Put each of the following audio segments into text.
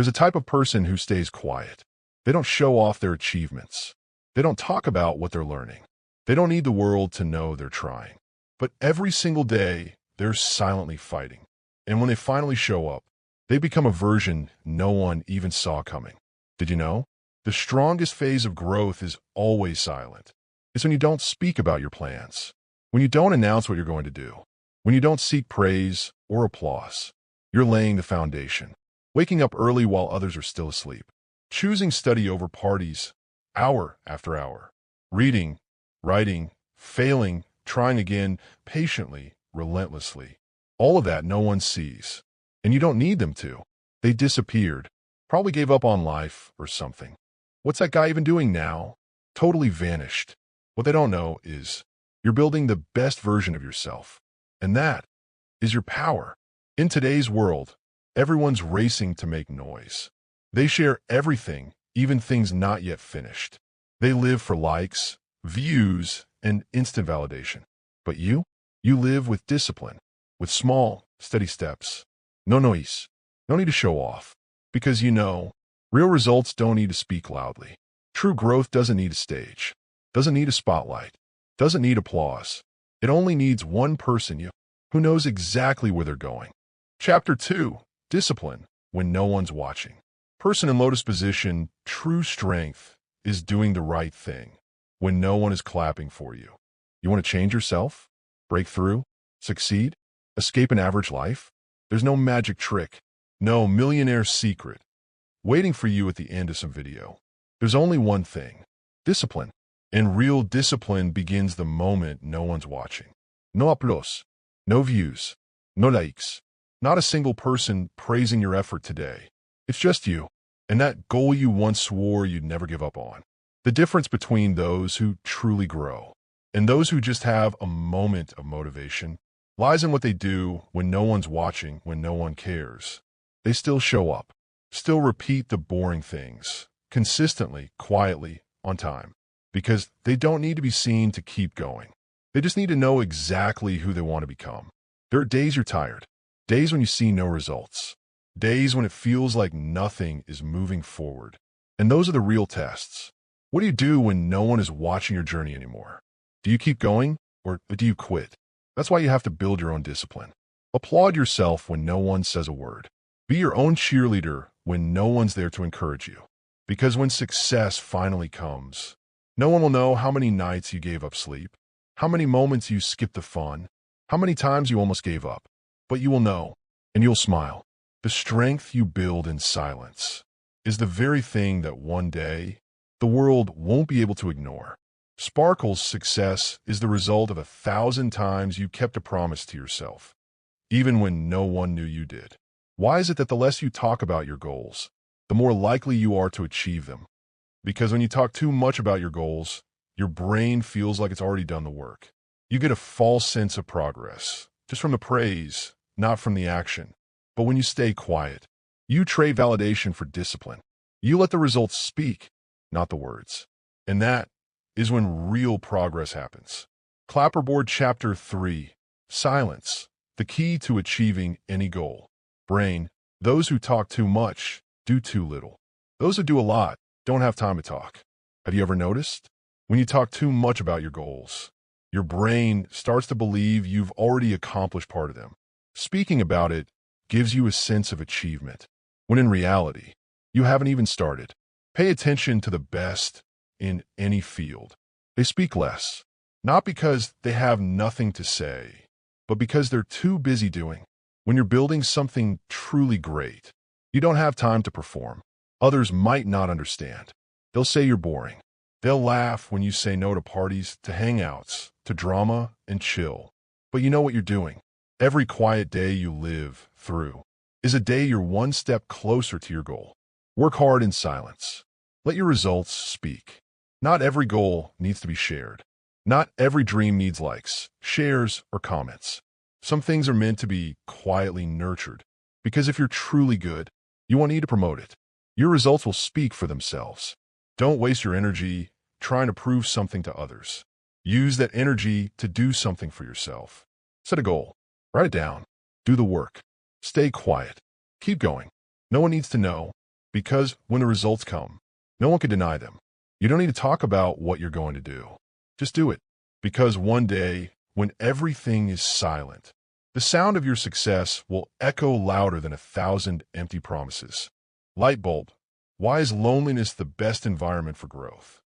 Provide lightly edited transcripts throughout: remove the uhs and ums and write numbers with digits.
There's a type of person who stays quiet. They don't show off their achievements. They don't talk about what they're learning. They don't need the world to know they're trying. But every single day, they're silently fighting. And when they finally show up, they become a version no one even saw coming. Did you know? The strongest phase of growth is always silent. It's when you don't speak about your plans, when you don't announce what you're going to do, when you don't seek praise or applause. You're laying the foundation, waking up early while others are still asleep, choosing study over parties, hour after hour, reading, writing, failing, trying again, patiently, relentlessly. All of that no one sees. And you don't need them to. They disappeared, probably gave up on life or something. What's that guy even doing now? Totally vanished. What they don't know is you're building the best version of yourself. And that is your power. In today's world, everyone's racing to make noise. They share everything, even things not yet finished. They live for likes, views, and instant validation. But you live with discipline, with small, steady steps. No noise. No need to show off. Because you know, real results don't need to speak loudly. True growth doesn't need a stage. Doesn't need a spotlight. Doesn't need applause. It only needs one person who knows exactly where they're going. Chapter 2. Discipline when no one's watching. Person in lotus position, true strength is doing the right thing when no one is clapping for you. You want to change yourself? Break through? Succeed? Escape an average life? There's no magic trick, no millionaire secret waiting for you at the end of some video. There's only one thing: discipline. And real discipline begins the moment no one's watching. No applause, no views, no likes, not a single person praising your effort today. It's just you and that goal you once swore you'd never give up on. The difference between those who truly grow and those who just have a moment of motivation lies in what they do when no one's watching, when no one cares. They still show up, still repeat the boring things, consistently, quietly, on time, because they don't need to be seen to keep going. They just need to know exactly who they want to become. There are days you're tired, days when you see no results, days when it feels like nothing is moving forward. And those are the real tests. What do you do when no one is watching your journey anymore? Do you keep going or do you quit? That's why you have to build your own discipline. Applaud yourself when no one says a word. Be your own cheerleader when no one's there to encourage you. Because when success finally comes, no one will know how many nights you gave up sleep, how many moments you skipped the fun, how many times you almost gave up. But you will know, and you'll smile. The strength you build in silence is the very thing that one day the world won't be able to ignore. Sparkle's success is the result of 1,000 times you kept a promise to yourself, even when no one knew you did. Why is it that the less you talk about your goals, the more likely you are to achieve them? Because when you talk too much about your goals, your brain feels like it's already done the work. You get a false sense of progress, just from the praise, not from the action. But when you stay quiet, you trade validation for discipline. You let the results speak, not the words. And that is when real progress happens. Clapperboard Chapter 3. Silence, the key to achieving any goal. Brain, those who talk too much do too little. Those who do a lot don't have time to talk. Have you ever noticed? When you talk too much about your goals, your brain starts to believe you've already accomplished part of them. Speaking about it gives you a sense of achievement, when in reality, you haven't even started. Pay attention to the best in any field. They speak less, not because they have nothing to say, but because they're too busy doing. When you're building something truly great, you don't have time to perform. Others might not understand. They'll say you're boring. They'll laugh when you say no to parties, to hangouts, to drama, and chill. But you know what you're doing. Every quiet day you live through is a day you're one step closer to your goal. Work hard in silence. Let your results speak. Not every goal needs to be shared. Not every dream needs likes, shares, or comments. Some things are meant to be quietly nurtured, because if you're truly good, you won't need to promote it. Your results will speak for themselves. Don't waste your energy trying to prove something to others. Use that energy to do something for yourself. Set a goal. Write it down. Do the work. Stay quiet. Keep going. No one needs to know. Because when the results come, no one can deny them. You don't need to talk about what you're going to do. Just do it. Because one day, when everything is silent, the sound of your success will echo louder than 1,000 empty promises. Light bulb. Why is loneliness the best environment for growth?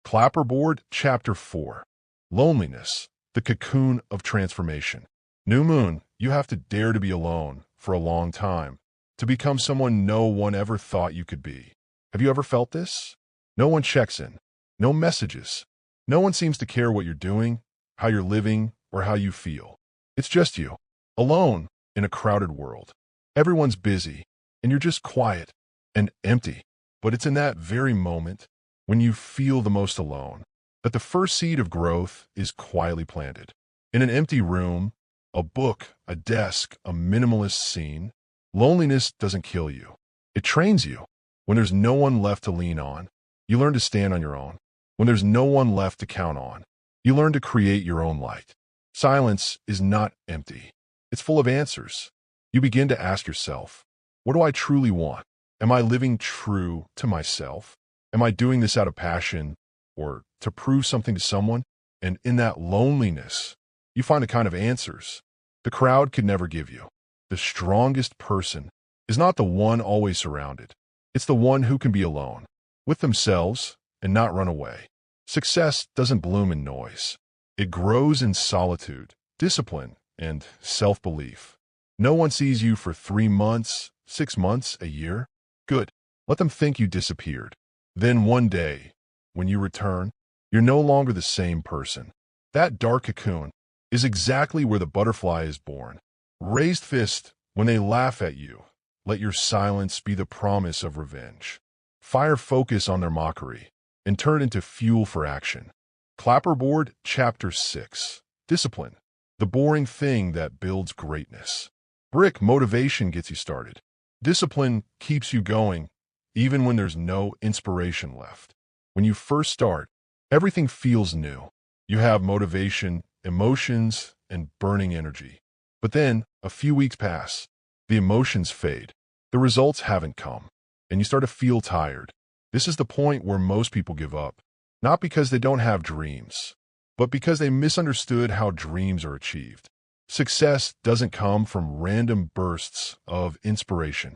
Clapperboard, Chapter 4. Loneliness, the cocoon of transformation. New moon, you have to dare to be alone for a long time to become someone no one ever thought you could be. Have you ever felt this? No one checks in. No messages. No one seems to care what you're doing, how you're living, or how you feel. It's just you, alone in a crowded world. Everyone's busy, and you're just quiet and empty. But it's in that very moment, when you feel the most alone, that the first seed of growth is quietly planted. In an empty room, a book, a desk, a minimalist scene, loneliness doesn't kill you. It trains you. When there's no one left to lean on, you learn to stand on your own. When there's no one left to count on, you learn to create your own light. Silence is not empty. It's full of answers. You begin to ask yourself, what do I truly want? Am I living true to myself? Am I doing this out of passion or to prove something to someone? And in that loneliness, you find a kind of answers the crowd could never give you. The strongest person is not the one always surrounded. It's the one who can be alone with themselves and not run away. Success doesn't bloom in noise. It grows in solitude, discipline, and self-belief. No one sees you for 3 months, 6 months, a year. Good. Let them think you disappeared. Then one day, when you return, you're no longer the same person. That dark cocoon is exactly where the butterfly is born. Raised fist when they laugh at you. Let your silence be the promise of revenge. Fire focus on their mockery and turn it into fuel for action. Clapperboard, Chapter 6. Discipline, the boring thing that builds greatness. Brick, motivation gets you started. Discipline keeps you going, even when there's no inspiration left. When you first start, everything feels new. You have motivation, emotions, and burning energy. But then, a few weeks pass. The emotions fade. The results haven't come. And you start to feel tired. This is the point where most people give up. Not because they don't have dreams, but because they misunderstood how dreams are achieved. Success doesn't come from random bursts of inspiration.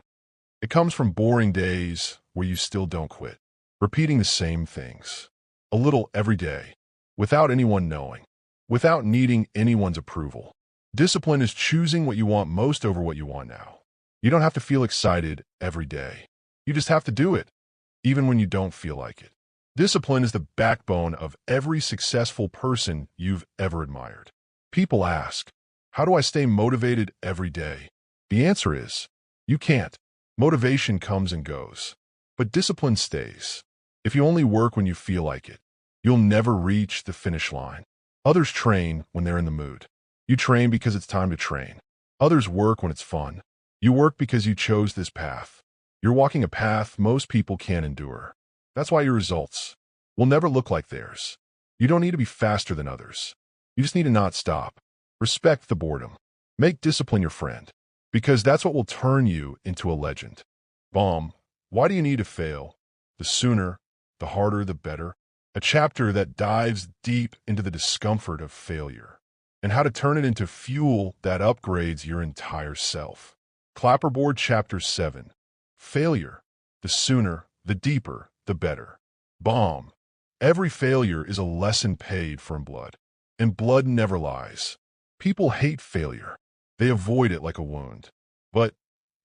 It comes from boring days where you still don't quit, repeating the same things, a little every day, without anyone knowing, without needing anyone's approval. Discipline is choosing what you want most over what you want now. You don't have to feel excited every day. You just have to do it, even when you don't feel like it. Discipline is the backbone of every successful person you've ever admired. People ask, how do I stay motivated every day? The answer is, you can't. Motivation comes and goes, but discipline stays. If you only work when you feel like it, you'll never reach the finish line. Others train when they're in the mood. You train because it's time to train. Others work when it's fun. You work because you chose this path. You're walking a path most people can't endure. That's why your results will never look like theirs. You don't need to be faster than others. You just need to not stop. Respect the boredom. Make discipline your friend, because that's what will turn you into a legend. Bomb. Why do you need to fail? The sooner, the harder, the better. A chapter that dives deep into the discomfort of failure and how to turn it into fuel that upgrades your entire self. Clapperboard, Chapter 7. Failure. The sooner, the deeper, the better. Bomb. Every failure is a lesson paid for in blood, and blood never lies. People hate failure. They avoid it like a wound. But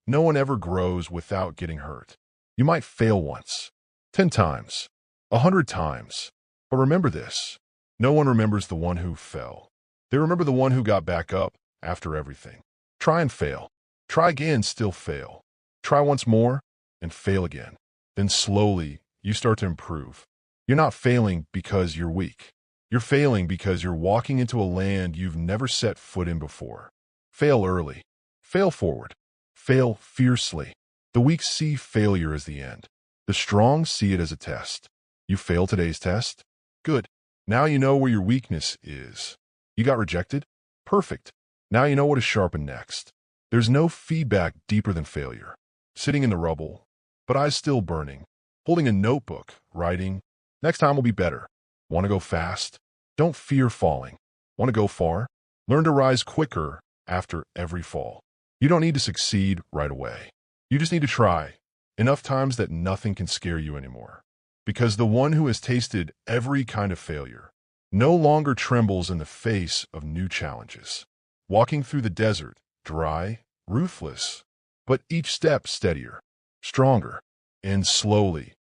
no one ever grows without getting hurt. You might fail once, 10 times, 100 times. But remember this, no one remembers the one who fell. They remember the one who got back up after everything. Try and fail. Try again, still fail. Try once more and fail again. Then slowly, you start to improve. You're not failing because you're weak. You're failing because you're walking into a land you've never set foot in before. Fail early. Fail forward. Fail fiercely. The weak see failure as the end. The strong see it as a test. You failed today's test? Good. Now you know where your weakness is. You got rejected? Perfect. Now you know what to sharpen next. There's no feedback deeper than failure. Sitting in the rubble, but eyes still burning, holding a notebook, writing, "Next time will be better." Want to go fast? Don't fear falling. Want to go far? Learn to rise quicker after every fall. You don't need to succeed right away. You just need to try enough times that nothing can scare you anymore. Because the one who has tasted every kind of failure no longer trembles in the face of new challenges. Walking through the desert, dry, ruthless, but each step steadier, stronger, and slowly,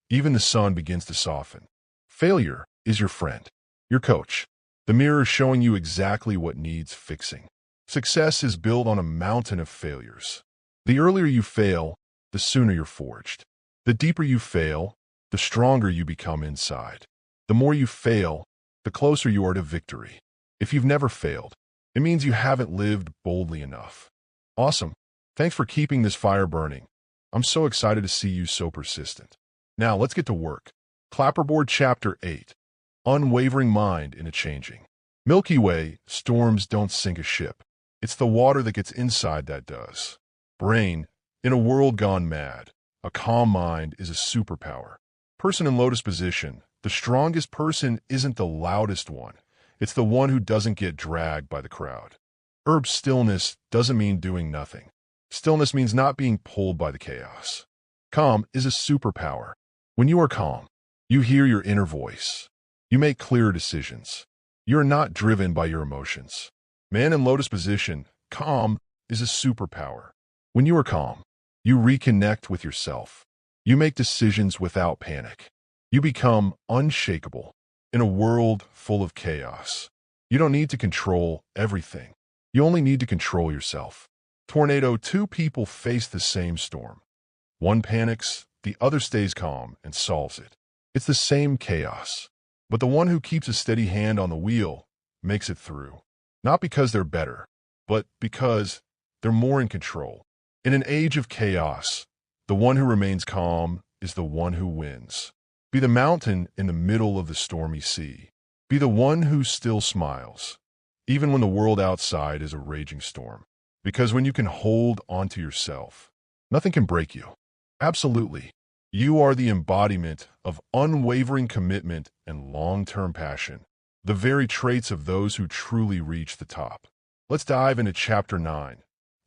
even the sun begins to soften. Failure is your friend, your coach, the mirror showing you exactly what needs fixing. Success is built on a mountain of failures. The earlier you fail, the sooner you're forged. The deeper you fail, the stronger you become inside. The more you fail, the closer you are to victory. If you've never failed, it means you haven't lived boldly enough. Awesome. Thanks for keeping this fire burning. I'm so excited to see you so persistent. Now let's get to work. Clapperboard Chapter 8. Unwavering Mind in a Changing. Milky Way, storms don't sink a ship. It's the water that gets inside that does. Brain, in a world gone mad, a calm mind is a superpower. Person in lotus position, the strongest person isn't the loudest one. It's the one who doesn't get dragged by the crowd. Herb stillness doesn't mean doing nothing. Stillness means not being pulled by the chaos. Calm is a superpower. When you are calm, you hear your inner voice. You make clear decisions. You are not driven by your emotions. Man in lotus position, calm is a superpower. When you are calm, you reconnect with yourself. You make decisions without panic. You become unshakable in a world full of chaos. You don't need to control everything. You only need to control yourself. Tornado, two people face the same storm. One panics, the other stays calm and solves it. It's the same chaos, but the one who keeps a steady hand on the wheel makes it through. Not because they're better, but because they're more in control. In an age of chaos, the one who remains calm is the one who wins. Be the mountain in the middle of the stormy sea. Be the one who still smiles, even when the world outside is a raging storm. Because when you can hold onto yourself, nothing can break you. Absolutely. You are the embodiment of unwavering commitment and long-term passion, the very traits of those who truly reach the top. Let's dive into Chapter 9,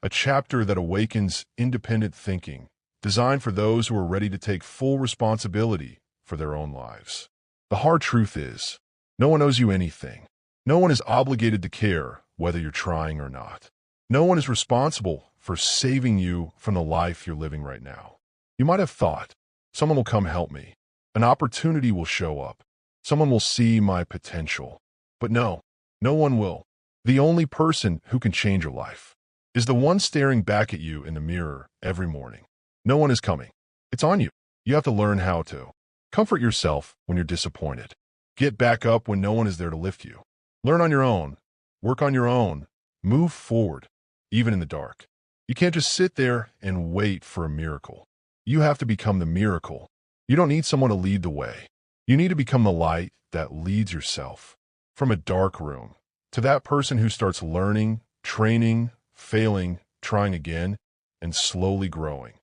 a chapter that awakens independent thinking, designed for those who are ready to take full responsibility for their own lives. The hard truth is, no one owes you anything. No one is obligated to care whether you're trying or not. No one is responsible for saving you from the life you're living right now. You might have thought, someone will come help me. An opportunity will show up. Someone will see my potential. But no, no one will. The only person who can change your life is the one staring back at you in the mirror every morning. No one is coming. It's on you. You have to learn how to. Comfort yourself when you're disappointed. Get back up when no one is there to lift you. Learn on your own. Work on your own. Move forward, even in the dark. You can't just sit there and wait for a miracle. You have to become the miracle. You don't need someone to lead the way. You need to become the light that leads yourself. From a dark room to that person who starts learning, training, failing, trying again, and slowly growing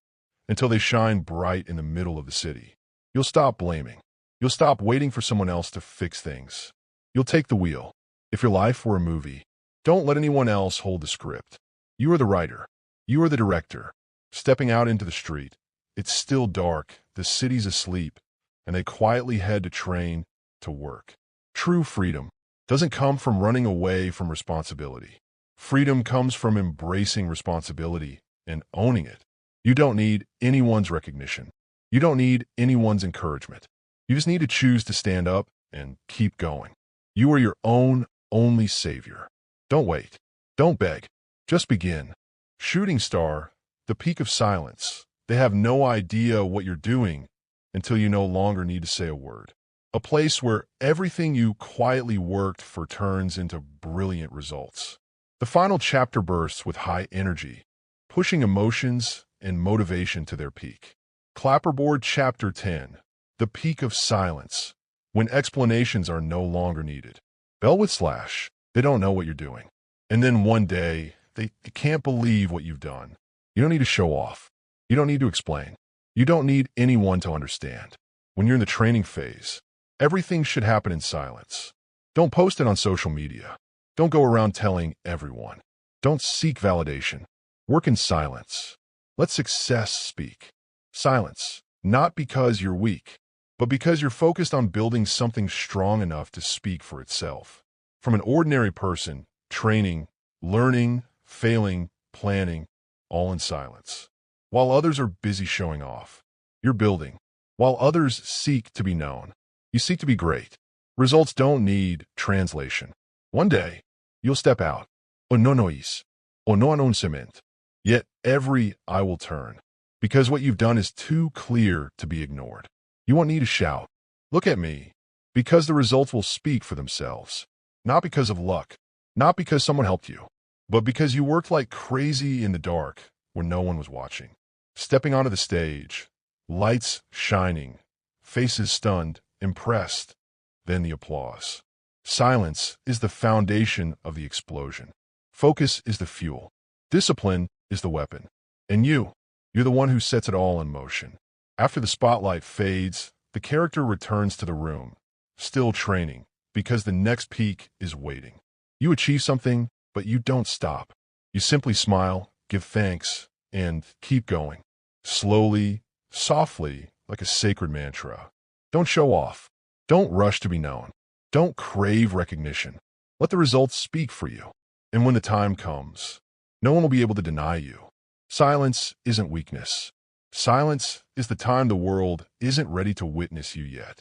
until they shine bright in the middle of the city. You'll stop blaming. You'll stop waiting for someone else to fix things. You'll take the wheel. If your life were a movie, don't let anyone else hold the script. You are the writer. You are the director. Stepping out into the street, it's still dark, the city's asleep, and they quietly head to train, to work. True freedom doesn't come from running away from responsibility. Freedom comes from embracing responsibility and owning it. You don't need anyone's recognition. You don't need anyone's encouragement. You just need to choose to stand up and keep going. You are your own only savior. Don't wait. Don't beg. Just begin. Shooting star, the peak of silence. They have no idea what you're doing until you no longer need to say a word. A place where everything you quietly worked for turns into brilliant results. The final chapter bursts with high energy, pushing emotions and motivation to their peak. Clapperboard Chapter 10, the peak of silence, when explanations are no longer needed. Bell with slash, they don't know what you're doing. And then one day, they can't believe what you've done. You don't need to show off. You don't need to explain. You don't need anyone to understand. When you're in the training phase, everything should happen in silence. Don't post it on social media. Don't go around telling everyone. Don't seek validation. Work in silence. Let success speak. Silence, not because you're weak, but because you're focused on building something strong enough to speak for itself. From an ordinary person, training, learning, failing, planning, all in silence. While others are busy showing off, you're building. While others seek to be known, you seek to be great. Results don't need translation. One day, you'll step out. O no nois. O no announcement. Yet every eye will turn, because what you've done is too clear to be ignored. You won't need to shout, "Look at me," because the results will speak for themselves. Not because of luck, not because someone helped you, but because you worked like crazy in the dark when no one was watching. Stepping onto the stage, lights shining, faces stunned, impressed, then the applause. Silence is the foundation of the explosion. Focus is the fuel. Discipline is the weapon. And you're the one who sets it all in motion. After the spotlight fades, the character returns to the room, still training, because the next peak is waiting. You achieve something, but you don't stop. You simply smile, give thanks, and keep going. Slowly, softly, like a sacred mantra. Don't show off. Don't rush to be known. Don't crave recognition. Let the results speak for you. And when the time comes, no one will be able to deny you. Silence isn't weakness. Silence is the time the world isn't ready to witness you yet.